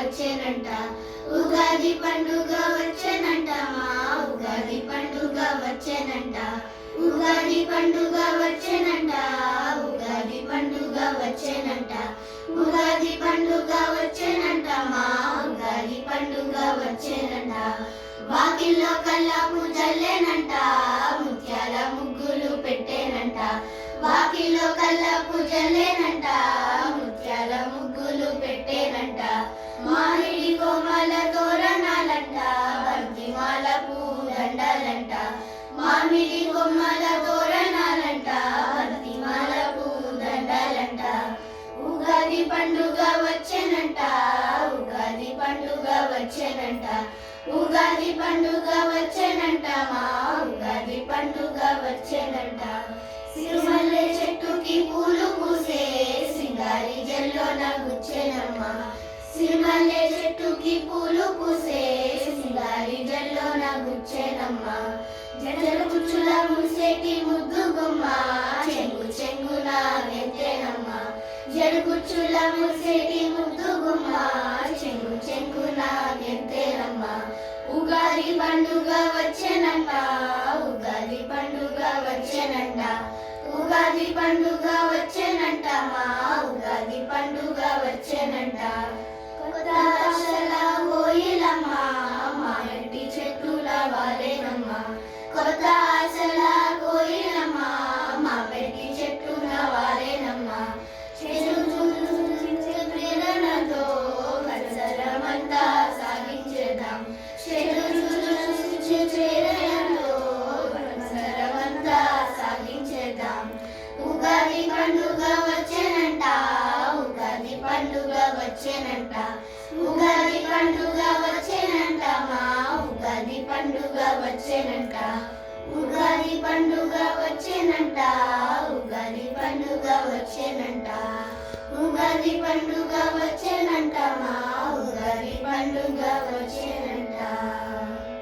వచ్చేనంట. ఉగాది పండుగ వచ్చేనంట మా ఉగాది పండుగ వచ్చేనంట. ఉగాది పండుగ వచ్చేనంట. ఉగాది పండుగ వచ్చేనంట. ఉగాది పండుగ వచ్చేనంట మా ఉగాది పండుగ వచ్చేనంట. వాకిల్లో కల్లాపు జల్లేనంట. ముత్యాల ముగ్గులు పెట్టేనంట. వాకిల్లో కల్లాపు జల్లేనంట. ముత్యాల ముగ్గులు పెట్టేనంట. మామిడి కోమల తోరణాలంట. బంతిమాల పూదండలంట. మామిడి కొమ్మల తోరణాలంట. బంతిమాల పూదండలంట. ఉగాది పండుగ వచ్చేనంట. ఉగాది పండుగ వచ్చేనంట. ఉగాది పండుగ వచ్చేనంట మా ఉగాది పండుగ వచ్చేనంట. సిరిమల్లె చెట్టుకి పూలు పూసే సింగారి జల్లోన గుచ్చెనమ్మ. సిరిమల్లె చెట్టుకి పూలు పూసే సింగారి జల్లోన గుచ్చెనమ్మ. జడల కుచ్చుల ముసేటి ముద్దు గుమ్మ చెంగు చెంగున గెంతెనమ్మ. జడకుచ్చుల ముసేటి ముద్దు గుమ్మ చెంగు చెంగున గెంతెనమ్మ. ఉగాది పండుగ వచ్చేనంట. ఉగాది పండుగ వచ్చేనంట. ఉగాది పండుగ వచ్చేనంట మా ఉగాది పండుగ వచ్చేనంట. కొత్త ఆశల కోయిలమ్మ మా ఇంటి చెట్టుల వాలేనమ్మ. కొత్త ఆశల కోయిలమ్మ మా పెట్టి చెట్టున వాలేనమ్మ. ప్రేరణతో కసరమంతా సాగించేద్దాం. ప్రేరణతో కసరమంతా సాగించేద్దాం. ఉగాది పండుగ వచ్చేనంట. ఉగాది పండుగ వచ్చేనంట. ఉగాది పండుగ వచ్చేనంట మా ఉగాది పండుగ వచ్చేనంట. ఉగాది పండుగ వచ్చేనంట. ఉగాది పండుగ వచ్చేనంట. ఉగాది పండుగ వచ్చేనంట మా ఉగాది పండుగ వచ్చేనంట.